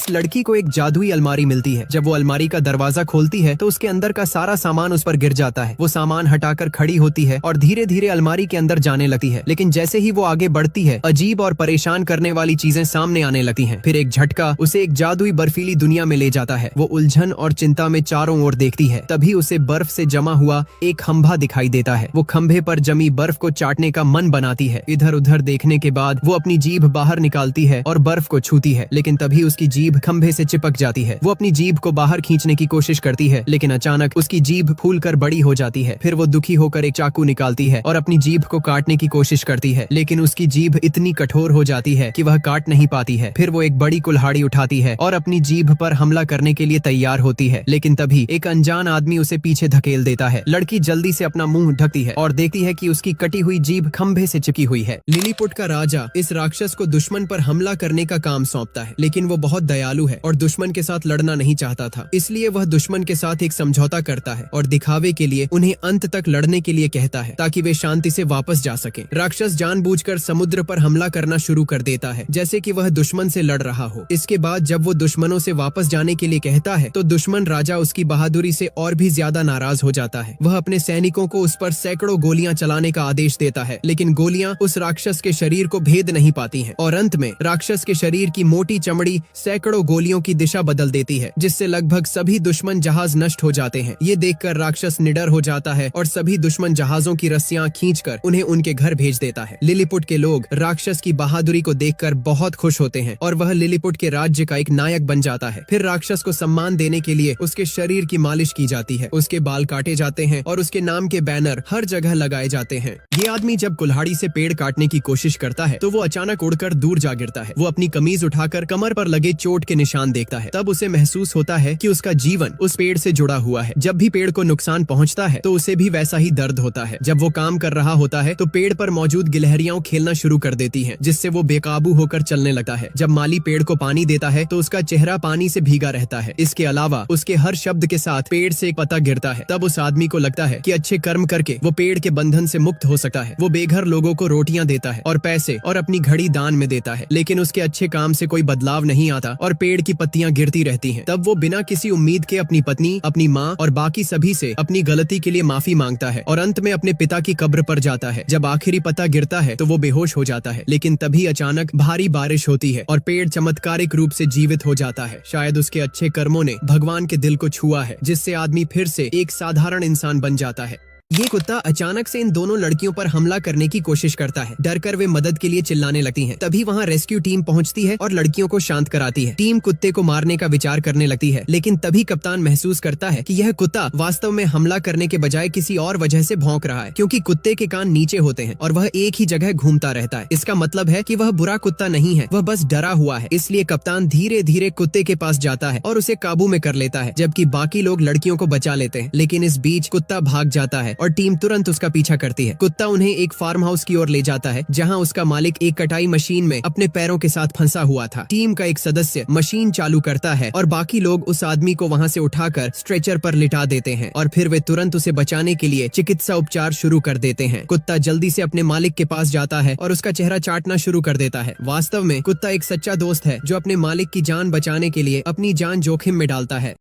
उस लड़की को एक जादुई अलमारी मिलती है। जब वो अलमारी का दरवाजा खोलती है तो उसके अंदर का सारा सामान उस पर गिर जाता है। वो सामान हटाकर खड़ी होती है और धीरे धीरे अलमारी के अंदर जाने लगती है, लेकिन जैसे ही वो आगे बढ़ती है अजीब और परेशान करने वाली चीजें सामने आने लगती हैं। फिर एक झटका उसे एक जादुई बर्फीली दुनिया में ले जाता है। वो उलझन और चिंता में चारों ओर देखती है। तभी उसे बर्फ से जमा हुआ एक खंभा दिखाई देता है। वो खंभे पर जमी बर्फ को चाटने का मन बनाती है। इधर उधर देखने के बाद वो अपनी जीभ बाहर निकालती है और बर्फ को छूती है, लेकिन तभी उसकी जीभ खंभे से चिपक जाती है। वो अपनी जीभ को बाहर खींचने की कोशिश करती है, लेकिन अचानक उसकी जीभ फूलकर बड़ी हो जाती है। फिर वो दुखी होकर एक चाकू निकालती है और अपनी जीभ को काटने की कोशिश करती है, लेकिन उसकी जीभ इतनी कठोर हो जाती है कि वह काट नहीं पाती है। फिर वो एक बड़ी कुल्हाड़ी उठाती है और अपनी जीभ पर हमला करने के लिए तैयार होती है, लेकिन तभी एक अनजान आदमी उसे पीछे धकेल देता है। लड़की जल्दी से अपना मुंह ढकती है और देखती है कि उसकी कटी हुई जीभ खंभे से चिपकी हुई है। लिलीपुट का राजा इस राक्षस को दुश्मन पर हमला करने का काम सौंपता है, लेकिन वो बहुत दयालु है और दुश्मन के साथ लड़ना नहीं चाहता था। इसलिए वह दुश्मन के साथ एक समझौता करता है और दिखावे के लिए उन्हें अंत तक लड़ने के लिए कहता है, ताकि वे शांति से वापस जा सकें। राक्षस जानबूझकर समुद्र पर हमला करना शुरू कर देता है, जैसे कि वह दुश्मन से लड़ रहा हो। इसके बाद जब वो दुश्मनों से वापस जाने के लिए कहता है तो दुश्मन राजा उसकी बहादुरी से और भी ज्यादा नाराज हो जाता है। वह अपने सैनिकों को उस पर सैकड़ों गोलियां चलाने का आदेश देता है, लेकिन गोलियां उस राक्षस के शरीर को भेद नहीं पाती हैं और अंत में राक्षस के शरीर की मोटी चमड़ी सैकड़ों गोलियों की दिशा बदल देती है, जिससे लगभग सभी दुश्मन जहाज नष्ट हो जाते हैं। ये देखकर राक्षस निडर हो जाता है और सभी दुश्मन जहाजों की रस्सियां खींचकर उन्हें उनके घर भेज देता है। लिलीपुट के लोग राक्षस की बहादुरी को देखकर बहुत खुश होते हैं और वह लिलीपुट के राज्य का एक नायक बन जाता है। फिर राक्षस को सम्मान देने के लिए उसके शरीर की मालिश की जाती है, उसके बाल काटे जाते हैं और उसके नाम के बैनर हर जगह लगाए जाते हैं। ये आदमी जब कुल्हाड़ी से पेड़ काटने की कोशिश करता है तो वो अचानक उड़कर दूर जा गिरता है। वो अपनी कमीज उठाकर कमर पर लगे चोट के निशान देखता है। तब उसे महसूस होता है कि उसका जीवन उस पेड़ से जुड़ा हुआ है। जब भी पेड़ को नुकसान पहुंचता है तो उसे भी वैसा ही दर्द होता है। जब वो काम कर रहा होता है तो पेड़ पर मौजूद गिलहरियां खेलना शुरू कर देती हैं, जिससे वो बेकाबू होकर चलने लगता है। जब माली पेड़ को पानी देता है तो उसका चेहरा पानी से भीगा रहता है। इसके अलावा उसके हर शब्द के साथ पेड़ से एक पत्ता गिरता है। तब उस आदमी को लगता है कि अच्छे कर्म करके वो पेड़ के बंधन से मुक्त हो सकता है। वो बेघर लोगों को रोटियां देता है और पैसे और अपनी घड़ी दान में देता है, लेकिन उसके अच्छे काम से कोई बदलाव नहीं आता और पेड़ की पत्तियां गिरती रहती हैं। तब वो बिना किसी उम्मीद के अपनी पत्नी, अपनी माँ और बाकी सभी से अपनी गलती के लिए माफी मांगता है और अंत में अपने पिता की कब्र पर जाता है। जब आखिरी पत्ता गिरता है तो वो बेहोश हो जाता है, लेकिन तभी अचानक भारी बारिश होती है और पेड़ चमत्कारिक रूप से जीवित हो जाता है। शायद उसके अच्छे कर्मों ने भगवान के दिल को छुआ है, जिससे आदमी फिर से एक साधारण इंसान बन जाता है। ये कुत्ता अचानक से इन दोनों लड़कियों पर हमला करने की कोशिश करता है। डरकर वे मदद के लिए चिल्लाने लगती हैं। तभी वहाँ रेस्क्यू टीम पहुँचती है और लड़कियों को शांत कराती है। टीम कुत्ते को मारने का विचार करने लगती है, लेकिन तभी कप्तान महसूस करता है कि यह कुत्ता वास्तव में हमला करने के बजाय किसी और वजह से भौंक रहा है, क्योंकि कुत्ते के कान नीचे होते हैं और वह एक ही जगह घूमता रहता है। इसका मतलब है कि वह बुरा कुत्ता नहीं है, वह बस डरा हुआ है। इसलिए कप्तान धीरे धीरे कुत्ते के पास जाता है और उसे काबू में कर लेता है, जबकि बाकी लोग लड़कियों को बचा लेते हैं। लेकिन इस बीच कुत्ता भाग जाता है और टीम तुरंत उसका पीछा करती है। कुत्ता उन्हें एक फार्म हाउस की ओर ले जाता है, जहां उसका मालिक एक कटाई मशीन में अपने पैरों के साथ फंसा हुआ था। टीम का एक सदस्य मशीन चालू करता है और बाकी लोग उस आदमी को वहां से उठाकर स्ट्रेचर पर लिटा देते हैं और फिर वे तुरंत उसे बचाने के लिए चिकित्सा उपचार शुरू कर देते हैं। कुत्ता जल्दी से अपने मालिक के पास जाता है और उसका चेहरा चाटना शुरू कर देता है। वास्तव में कुत्ता एक सच्चा दोस्त है जो अपने मालिक की जान बचाने के लिए अपनी जान जोखिम में डालता है।